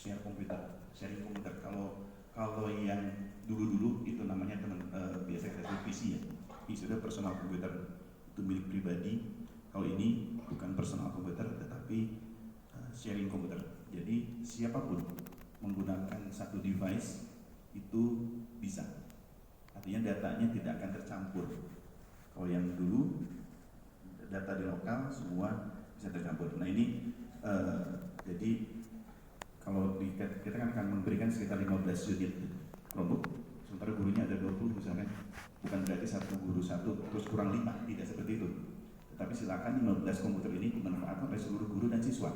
sharing komputer. Kalau yang dulu itu namanya biasa kita sebut PC ya. PC itu personal komputer, itu milik pribadi. Kalau ini bukan personal komputer tetapi sharing komputer. Jadi siapapun menggunakan satu device itu bisa. Artinya datanya tidak akan tercampur. Kalau yang dulu data di lokal semua bisa tercampur. Nah ini jadi kalau kita kan akan memberikan sekitar 15 unit Chromebook, sementara gurunya ada 20 misalkan, bukan berarti satu guru satu terus kurang 5, tidak seperti itu. Tetapi silakan 15 komputer ini dimanfaatkan oleh seluruh guru dan siswa.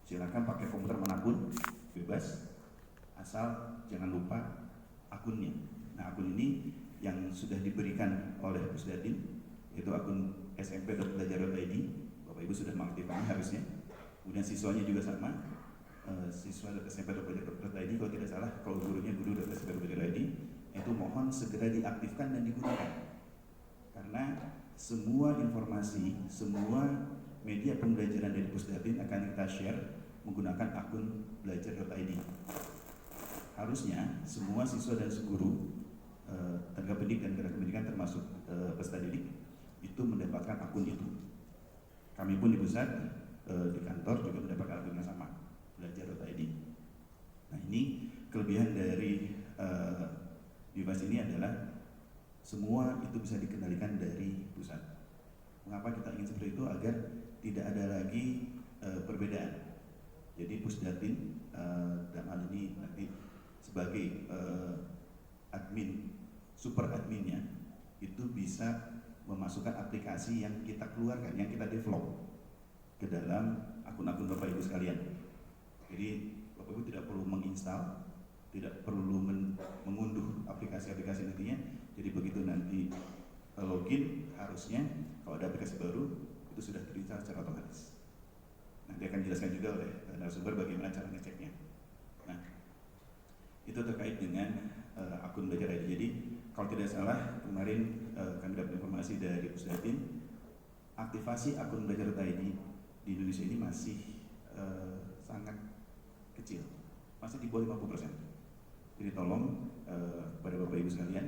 Silakan pakai komputer manapun, bebas, asal jangan lupa akunnya. Nah akun ini yang sudah diberikan oleh Pusdatin, yaitu akun smp.belajar.id. Bapak Ibu sudah mengaktifkannya harusnya. Kemudian siswanya juga sama, siswa.smp.belajar.id. Kalau tidak salah, kalau gurunya guru.smp.belajar.id, itu mohon segera diaktifkan dan digunakan. Karena semua informasi, semua media pembelajaran dari Pusdatin akan kita share menggunakan akun belajar.id. Harusnya semua siswa dan guru, tenaga pendidik dan tenaga pendidikan termasuk peserta didik itu mendapatkan akun itu. Kami pun di pusat, di kantor juga mendapatkan akun yang sama, belajar.id. Nah ini kelebihan dari device ini adalah semua itu bisa dikendalikan dari pusat. Mengapa kita ingin seperti itu? Agar tidak ada lagi perbedaan. Jadi Pusdatin dalam hal ini nanti sebagai admin, super adminnya itu bisa memasukkan aplikasi yang kita keluarkan, yang kita develop ke dalam akun-akun Bapak Ibu sekalian. Jadi Bapak Ibu tidak perlu menginstal, tidak perlu mengunduh aplikasi-aplikasi nantinya. Jadi begitu nanti login, harusnya kalau ada aplikasi baru itu sudah terinstall secara otomatis. Nanti akan dijelaskan juga oleh narasumber bagaimana cara ngeceknya. Nah, itu terkait dengan akun Belajar ID. Jadi kalau tidak salah kemarin kami dapat informasi dari Pusdatin, aktivasi akun Belajar ID di Indonesia ini masih sangat kecil, masih di bawah 50%. Jadi tolong kepada Bapak Ibu sekalian,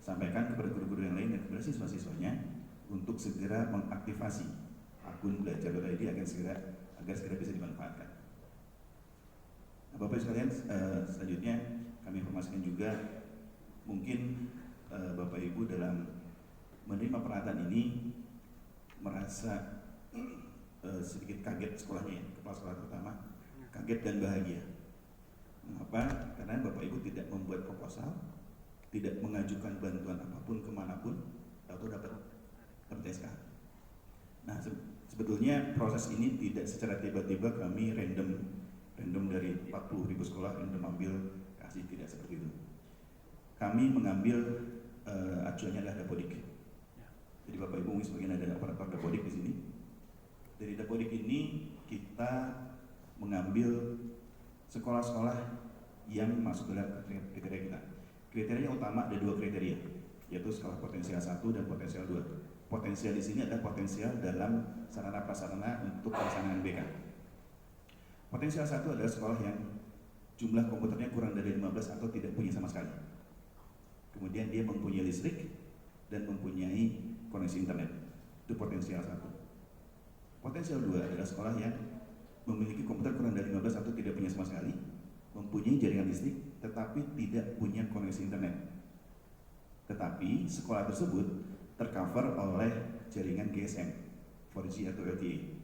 sampaikan kepada guru-guru yang lain dan kepada siswa-siswanya untuk segera mengaktifasi akun Belajar.id agar segera bisa dimanfaatkan. Nah, Bapak Ibu sekalian, selanjutnya kami informasikan juga mungkin Bapak Ibu dalam menerima peralatan ini merasa sedikit kaget sekolahnya, kepala sekolah terutama kaget dan bahagia. Mengapa? Karena Bapak Ibu tidak membuat proposal, tidak mengajukan bantuan apapun kemanapun, atau dapat SK. Nah, sebetulnya proses ini tidak secara tiba-tiba kami random dari 40.000 sekolah random ambil kasih, tidak seperti itu. Kami mengambil acuannya adalah Dapodik. Jadi Bapak Ibu mungkin sebagian ada operator Dapodik di sini. Dari Dapodik ini kita mengambil sekolah-sekolah yang masuk dalam kriteria kita. Kriteria utama ada 2 kriteria, yaitu sekolah potensial 1 dan potensial 2. Potensial di sini adalah potensial dalam sarana prasarana untuk pelaksanaan BK. Potensial 1 adalah sekolah yang jumlah komputernya kurang dari 15 atau tidak punya sama sekali. Kemudian dia mempunyai listrik dan mempunyai koneksi internet. Itu potensial 1. Potensial 2 adalah sekolah yang memiliki komputer kurang dari 15 atau tidak punya sama sekali, mempunyai jaringan listrik tetapi tidak punya koneksi internet. Tetapi sekolah tersebut tercover oleh jaringan GSM, 4G atau LTE,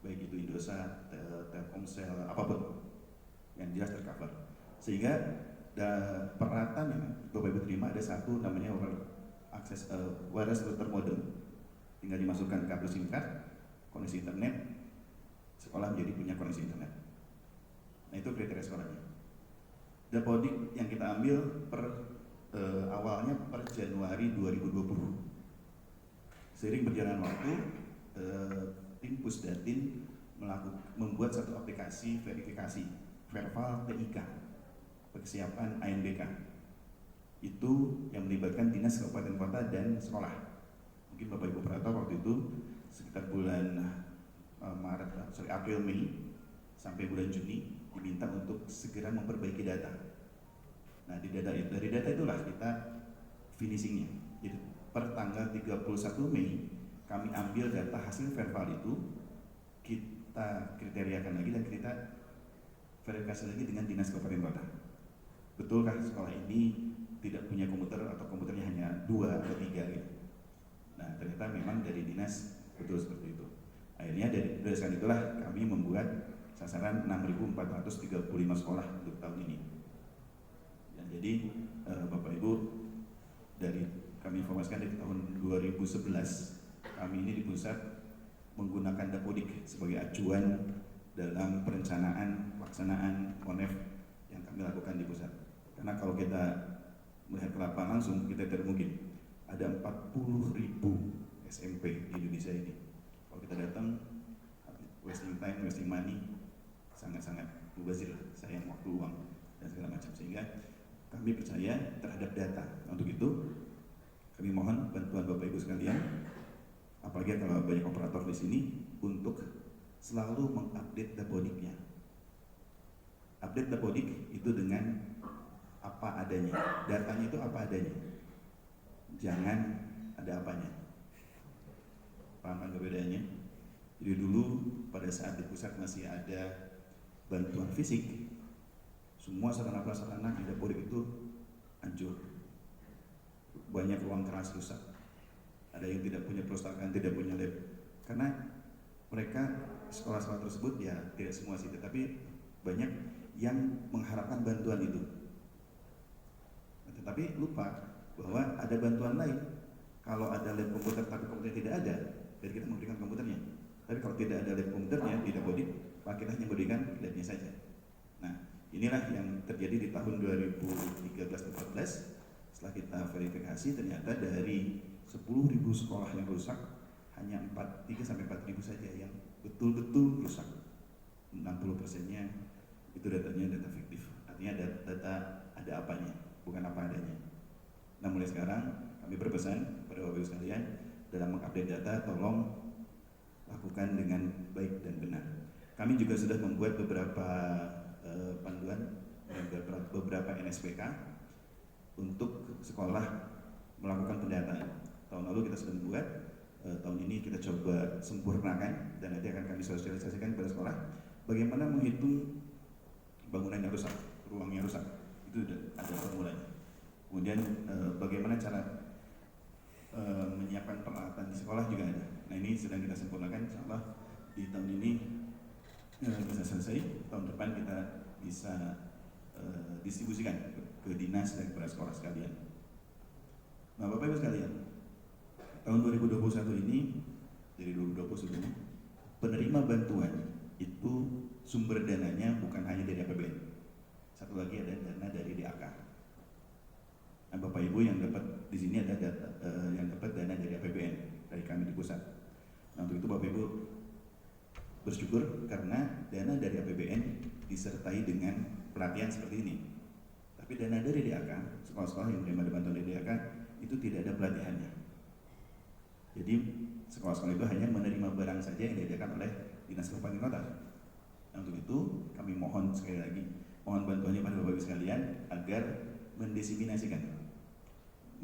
baik itu Indosat, Telkomsel, apapun yang jelas tercover. Sehingga peralatan yang Bapak Ibu terima ada satu namanya wireless router modem, tinggal dimasukkan kabel SIM card, koneksi internet, sekolah menjadi punya koneksi internet. Nah itu kriteria sekolahnya. Dapodik yang kita ambil awalnya per Januari 2020. Seiring berjalan waktu, tim Pusdatin membuat satu aplikasi verifikasi Verval TIK, persiapan ANBK. Itu yang melibatkan dinas kabupaten kota dan sekolah. Mungkin Bapak Ibu operator waktu itu sekitar bulan April Mei sampai bulan Juni diminta untuk segera memperbaiki data. Nah, dari data itulah kita finishingnya. Jadi per tanggal 31 Mei kami ambil data hasil verbal itu, kita kriteriakan lagi dan kita verifikasi lagi dengan dinas kabupaten kota. Betulkah sekolah ini tidak punya komputer atau komputernya hanya 2 atau 3 gitu. Nah, ternyata memang dari dinas betul seperti itu. Akhirnya dari berdasarkan itulah kami membuat sasaran 6.435 sekolah untuk tahun ini. Dan jadi Bapak Ibu, dari kami informasikan dari tahun 2011 kami ini di pusat menggunakan Dapodik sebagai acuan dalam perencanaan pelaksanaan KONEF yang kami lakukan di pusat. Karena kalau kita melihat ke lapangan langsung, kita tidak mungkin ada 40.000 SMP di Indonesia ini. Kalau kita datang, wasting time, wasting money, sangat-sangat mubazir, sayang waktu, uang, dan segala macam. Sehingga kami percaya terhadap data. Untuk itu, kami mohon bantuan Bapak Ibu sekalian, apalagi kalau banyak operator di sini, untuk selalu mengupdate Dapodiknya. Update Dapodik itu dengan apa adanya, datanya itu apa adanya, jangan ada apanya. Paham kan perbedaannya? Jadi dulu pada saat di pusat masih ada bantuan fisik, semua sarana prasarana di Dapodik itu hancur, banyak ruang keras rusak, ada yang tidak punya perpustakaan, tidak punya lab, karena mereka sekolah-sekolah tersebut ya tidak semua sih, tetapi banyak yang mengharapkan bantuan itu. Tetapi lupa bahwa ada bantuan lain. Kalau ada lab komputer tapi komputer tidak ada, jadi kita memberikan komputernya. Tapi kalau tidak ada lab komputernya, tidak Dapodik, maka kita hanya memberikan labnya saja. Nah, inilah yang terjadi di tahun 2013-14. Setelah kita verifikasi, ternyata dari 10.000 sekolah yang rusak, hanya 3-4.000 saja yang betul-betul rusak. 60%-nya itu datanya data fiktif, artinya data ada apanya, bukan apa adanya. Nah, mulai sekarang kami berpesan kepada Bapak Ibu sekalian, dalam mengupdate data tolong lakukan dengan baik dan benar. Kami juga sudah membuat beberapa panduan dan beberapa NSPK untuk sekolah melakukan pendataan. Tahun lalu kita sudah membuat, tahun ini kita coba sempurnakan dan nanti akan kami sosialisasikan kepada sekolah bagaimana menghitung bangunan yang rusak, ruang yang rusak, itu ada formulanya. Kemudian bagaimana cara menyiapkan peralatan di sekolah juga ada. Nah, ini sedang kita sempurnakan, insyaallah di tahun ini bisa selesai. Tahun depan kita bisa distribusikan ke dinas dan kepada sekolah sekalian. Nah, Bapak Ibu sekalian, tahun 2021 ini, dari 2020 sebelumnya, penerima bantuan itu sumber dananya bukan hanya dari APBN. Satu lagi ada dana dari DAK. Nah, Bapak Ibu yang dapat di sini ada yang dapat dana dari APBN dari kami di pusat. Nah, untuk itu Bapak Ibu bersyukur karena dana dari APBN disertai dengan pelatihan seperti ini. Tapi dana dari DAK, sekolah-sekolah yang menerima bantuan dari DAK itu tidak ada pelatihannya. Jadi sekolah-sekolah itu hanya menerima barang saja yang disediakan oleh Dinas Kabupaten Kota. Nah, untuk itu kami mohon sekali lagi, mohon bantuannya pada Bapak Ibu sekalian agar mendesiminasikan,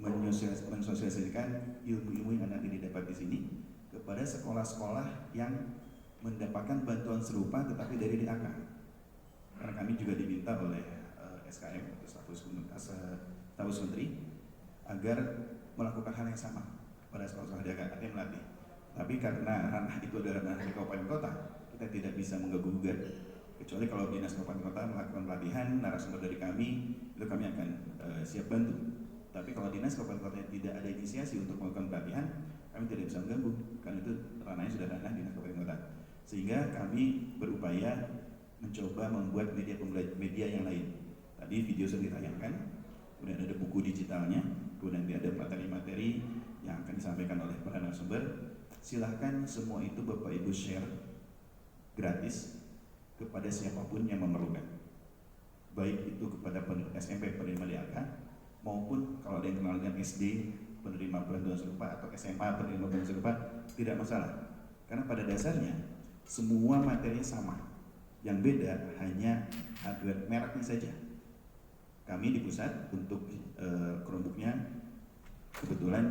mensosialisasikan ilmu-ilmu yang nanti didapat di sini kepada sekolah-sekolah yang mendapatkan bantuan serupa tetapi dari DAK. Karena kami juga diminta oleh SKM atau stafus menteri agar melakukan hal yang sama pada sekolah-sekolah DAK, artinya melatih. Tapi karena ranah itu adalah ranah di Kabupaten Kota, kita tidak bisa mengganggu-gugat. Kecuali kalau Dinas Kabupaten Kota melakukan pelatihan, narasumber dari kami, itu kami akan siap bantu. Tapi kalau Dinas Kabupaten Kota tidak ada inisiasi untuk melakukan pelatihan, kami tidak bisa mengganggu, karena itu ranahnya sudah ranah Dinas Kabupaten Kota. Sehingga kami berupaya mencoba membuat media yang lain. Tadi video sudah ditayangkan, kemudian ada buku digitalnya, kemudian ada materi-materi yang akan disampaikan oleh para narasumber. Silahkan semua itu Bapak Ibu share gratis kepada siapapun yang memerlukan, baik itu kepada SMP penerima DAK maupun kalau ada yang kenal dengan SD penerima bantuan serupa atau SMA penerima bantuan serupa, tidak masalah. Karena pada dasarnya semua materinya sama, Yang beda hanya hardware mereknya saja. Kami di pusat untuk Chromebooknya kebetulan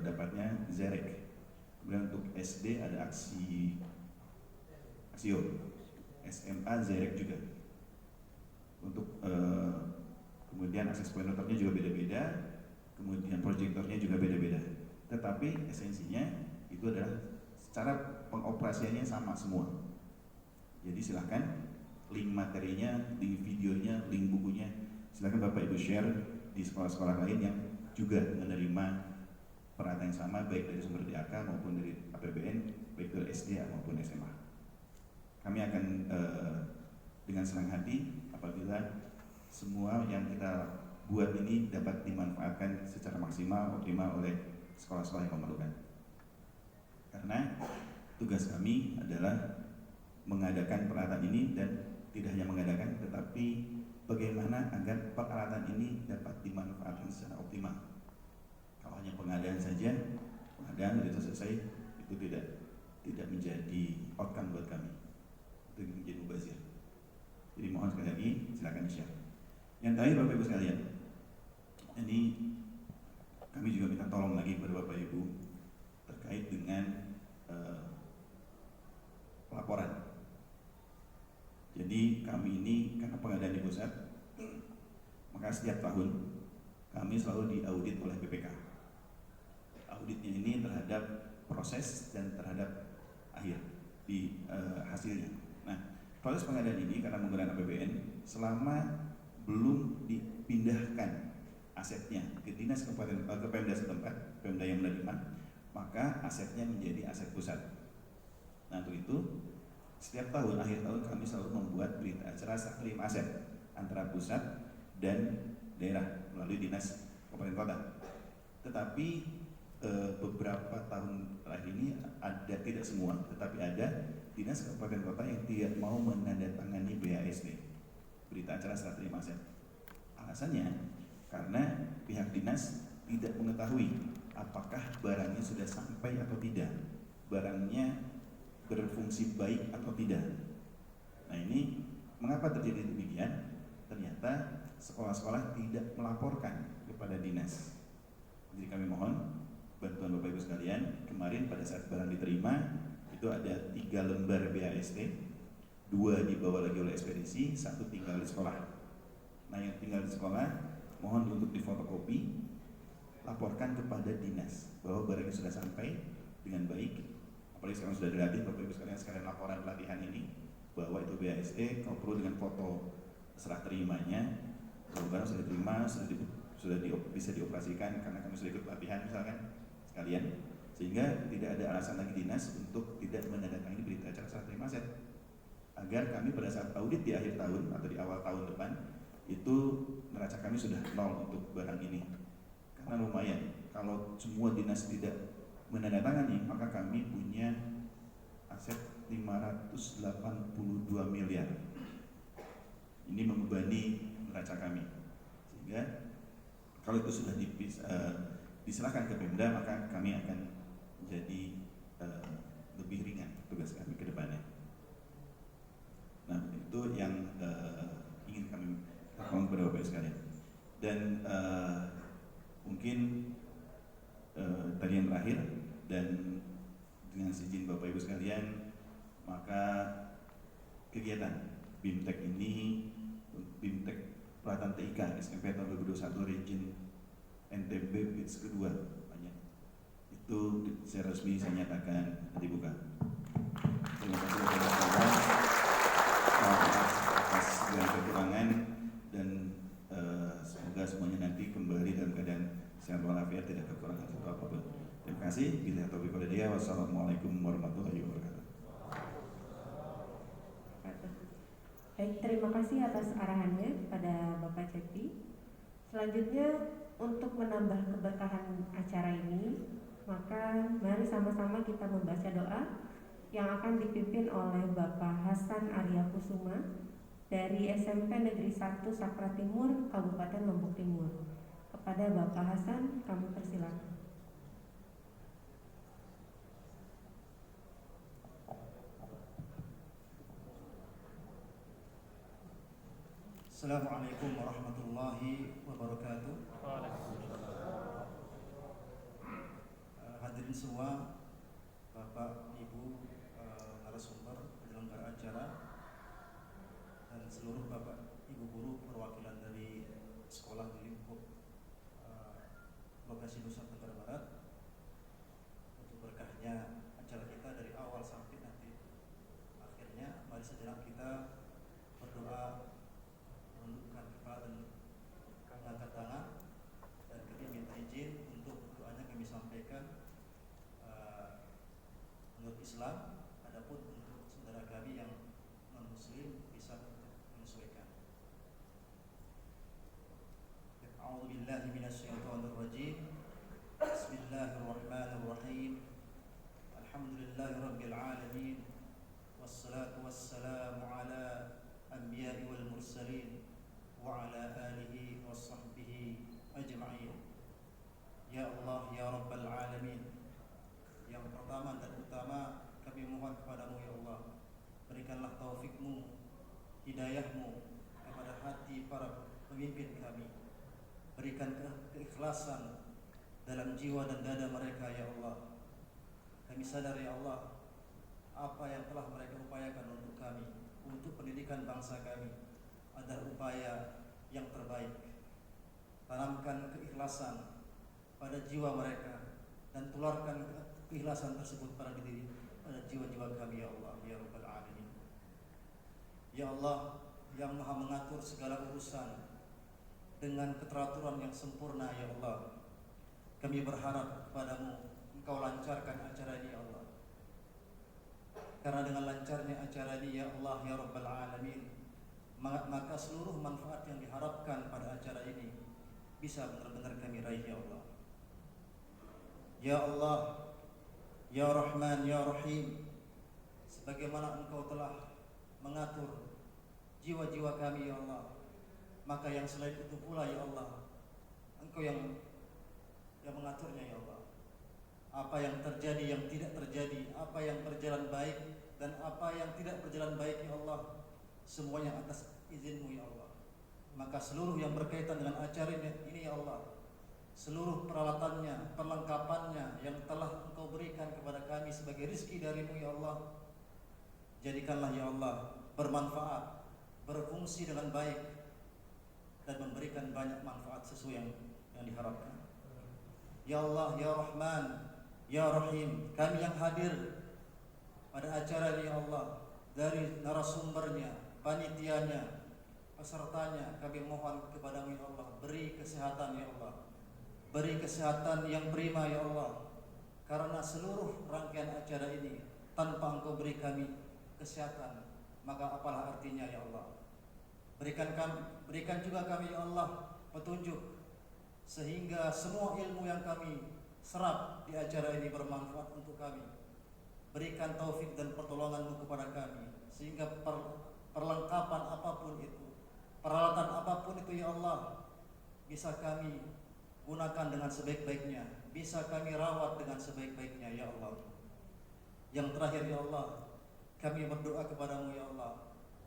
dapatnya Zerek. Kemudian untuk SD ada Axio, SMA Zerek juga. Untuk kemudian akses pointernya juga beda-beda, kemudian proyektornya juga beda-beda. Tetapi esensinya itu adalah secara pengoperasiannya sama semua. Jadi silahkan link materinya, link videonya, link bukunya, silahkan Bapak Ibu share di sekolah-sekolah lain yang juga menerima peralatan yang sama, baik dari sumber DAK maupun dari APBN, baik dari SD maupun SMA. Kami akan dengan senang hati apabila semua yang kita buat ini dapat dimanfaatkan secara maksimal, optimal oleh sekolah-sekolah yang memerlukan. Karena tugas kami adalah mengadakan peralatan ini, dan tidak hanya mengadakan, tetapi bagaimana agar peralatan ini dapat dimanfaatkan secara optimal. Kalau hanya pengadaan saja, pengadaan itu selesai, itu tidak menjadi outcome buat kami, itu menjadi mubazir. Jadi mohon sekali lagi silakan share. Yang terakhir Bapak Ibu sekalian, ini kami juga minta tolong lagi kepada Bapak Ibu terkait dengan laporan. Jadi kami ini karena pengadaan di pusat, maka setiap tahun kami selalu diaudit oleh BPK. Auditnya ini terhadap proses dan terhadap akhir di hasilnya. Nah, proses pengadaan ini karena menggunakan APBN, selama belum dipindahkan asetnya ke dinas kabupaten, ke Pemda setempat, Pemda yang menerima, maka asetnya menjadi aset pusat. Nah, untuk itu setiap tahun, akhir tahun kami selalu membuat berita acara serah terima aset antara pusat dan daerah melalui dinas kabupaten kota. Tetapi beberapa tahun terakhir ini ada, tidak semua, tetapi ada dinas kabupaten kota yang tidak mau menandatangani BAST, berita acara serah terima aset. Alasannya karena pihak dinas tidak mengetahui apakah barangnya sudah sampai atau tidak, barangnya berfungsi baik atau tidak. Nah, ini mengapa terjadi demikian? Ternyata sekolah-sekolah tidak melaporkan kepada dinas. Jadi kami mohon bantuan Bapak Ibu sekalian. Kemarin pada saat barang diterima itu ada 3 lembar BAST, 2 dibawa lagi oleh ekspedisi, 1 tinggal di sekolah. Nah, yang tinggal di sekolah mohon untuk difotokopi, laporkan kepada dinas bahwa barangnya sudah sampai dengan baik. Apalagi sekarang sudah dilatih Bapak Ibu sekalian laporan pelatihan ini bahwa itu BAST, kalau perlu dengan foto serah terimanya, kalau barang sudah diterima, bisa dioperasikan karena kami sudah ikut pelatihan misalkan sekalian, sehingga tidak ada alasan lagi dinas untuk tidak menandatangani berita acara serah terima aset, agar kami pada saat audit di akhir tahun atau di awal tahun depan itu neraca kami sudah nol untuk barang ini. Karena lumayan kalau semua dinas tidak menandatangani, maka kami punya aset 582 miliar. Ini membebani neraca kami. Sehingga kalau itu sudah diserahkan ke Pemda, maka kami akan menjadi lebih ringan tugas kami ke depannya. Nah, itu yang ingin kami lakukan kepada Bapak sekalian. Dan mungkin tadi yang terakhir, dan dengan izin Bapak Ibu sekalian, maka kegiatan BIMTEK ini, BIMTEK Pelatihan TIK SMP tahun 2021 Region NTB batch kedua, itu secara resmi saya nyatakan dibuka. Terima kasih kepada atas segala kekurangan, dan semoga semuanya nanti kembali dalam keadaan sehat walafiat, tidak kekurangan satu apapun. Terima kasih. Bila taufiq wal hidayah. Wassalamualaikum warahmatullahi wabarakatuh. Baik, terima kasih atas arahannya kepada Bapak Cepi. Selanjutnya, untuk menambah keberkahan acara ini, maka mari sama-sama kita membaca doa yang akan dipimpin oleh Bapak Hasan Arya Kusuma dari SMP Negeri 1 Sakra Timur, Kabupaten Lombok Timur. Kepada Bapak Hasan, kami persilakan. Assalamualaikum warahmatullahi wabarakatuh. Hadirin semua, Bapak, Ibu, narasumber, penyelenggara acara, dan seluruh Bapak, Ibu guru perwakilan dari sekolah di lingkup lokasi Nusa Tenggara Barat. Untuk berkahnya acara kita dari awal sampai nanti akhirnya, mari sejenak kita berdoa, menundukkan kepala dan mengangkat tangan, dan kami minta izin untuk doanya kami sampaikan menurut Islam. Adapun untuk saudara kami yang non muslim bisa untuk menyesuaikan. A'udzu billahi minasyaitonir rajim. Bismillahirrahmanirrahim. Alhamdulillahirabbil alamin. Wassalatu wassalamu ala anbiya'i wal mursalin wa ala alihi wa sahbihi ajma'in. Ya Allah, ya Rabbal alamin, yang pertama dan utama kami mohon kepadamu ya Allah, berikanlah taufikmu, hidayahmu kepada hati para pemimpin kami. Berikan keikhlasan dalam jiwa dan dada mereka ya Allah. Kami sadar ya Allah, apa yang telah mereka upayakan untuk kami, untuk pendidikan bangsa kami adalah upaya yang terbaik. Tanamkan keikhlasan pada jiwa mereka dan tularkan keikhlasan tersebut pada jiwa-jiwa kami ya Allah, ya Rabbal alamin. Ya Allah yang Maha mengatur segala urusan dengan keteraturan yang sempurna ya Allah, kami berharap kepadamu Engkau lancarkan acara ini ya Allah. Karena dengan lancarnya acara ini ya Allah, ya Rabbal alamin, maka seluruh manfaat yang diharapkan pada acara ini bisa benar-benar kami raih ya Allah. Ya Allah, ya Rahman, ya Rahim, sebagaimana Engkau telah mengatur jiwa-jiwa kami ya Allah, maka yang selain itu pula ya Allah, Engkau yang mengaturnya ya Allah. Apa yang terjadi, yang tidak terjadi, apa yang berjalan baik dan apa yang tidak berjalan baik ya Allah, semuanya atas izin-Mu ya Allah. Maka seluruh yang berkaitan dengan acara ini ya Allah, seluruh peralatannya, perlengkapannya yang telah Engkau berikan kepada kami sebagai rezeki dari-Mu ya Allah, jadikanlah ya Allah bermanfaat, berfungsi dengan baik dan memberikan banyak manfaat sesuai yang diharapkan. Ya Allah, ya Rahman, ya Rahim, kami yang hadir pada acara ini ya Allah, dari narasumbernya, panitianya, pesertanya, kami mohon kepada-Mu ya Allah, beri kesehatan ya Allah, beri kesehatan yang prima ya Allah. Karena seluruh rangkaian acara ini tanpa Engkau beri kami kesehatan, maka apalah artinya ya Allah. Berikan juga kami ya Allah petunjuk, sehingga semua ilmu yang kami serap di acara ini bermanfaat untuk kami. Berikan taufik dan pertolongan-Mu kepada kami, sehingga perlengkapan apapun itu, peralatan apapun itu ya Allah, bisa kami gunakan dengan sebaik-baiknya, bisa kami rawat dengan sebaik-baiknya ya Allah. Yang terakhir ya Allah, kami berdoa kepada-Mu ya Allah,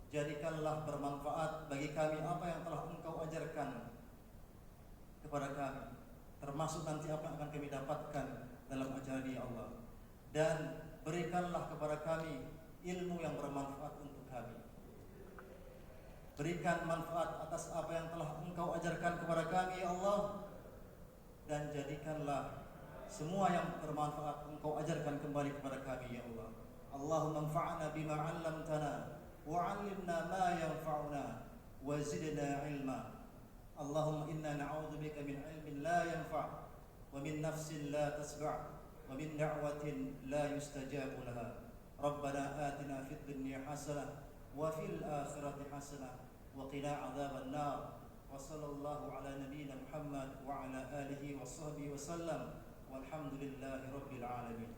jadikanlah bermanfaat bagi kami apa yang telah Engkau ajarkan kepada kami, termasuk nanti apa yang akan kami dapatkan dalam acara ini ya Allah. Dan berikanlah kepada kami ilmu yang bermanfaat untuk kami. Berikan manfaat atas apa yang telah Engkau ajarkan kepada kami ya Allah, dan jadikanlah semua yang bermanfaat Engkau ajarkan kembali kepada kami ya Allah. Allahumma anfa'na bima 'allamtana wa 'allimna ma yanfa'una wa zidna 'ilma. Allahumma inna na'udzubika min 'ilmin la yanfa' wa min nafsin la tasba' wa min da'watin la yustajabu laha. Rabbana atina fid dunya hasanah wa fil akhirati hasanah wa qina 'adzaban nar. Wa sallallahu ala nabiyyina Muhammad wa ala alihi wa sahbihi wa sallam. Walhamdulillahi rabbil alamin.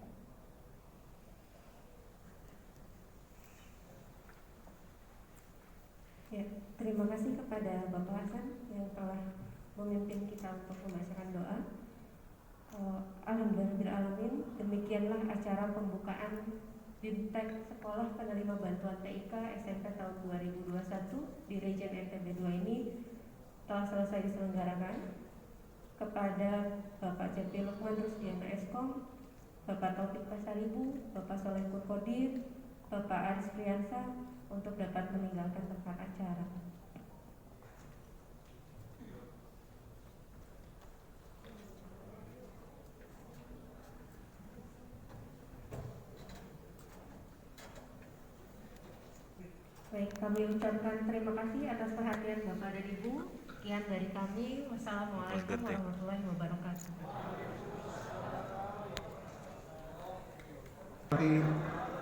Ya, terima kasih kepada Bapak Hasan yang telah memimpin kita untuk membacakan doa. Alhamdulillahirabbil alamin. Demikianlah acara pembukaan Dintek Sekolah Penerima Bantuan TIK SMP tahun 2021 di Region NTB 2 ini telah selesai diselenggarakan. Kepada Bapak Cepi Lukman Rusdiana Eskom, Bapak Taufik Pasaribu, Bapak Soleh Purkodir, Bapak Aris Priyansa untuk dapat meninggalkan tempat acara. Baik, kami ucapkan terima kasih atas perhatian Bapak dan Ibu. Sekian dari kami. Wassalamualaikum warahmatullahi wabarakatuh. Terima kasih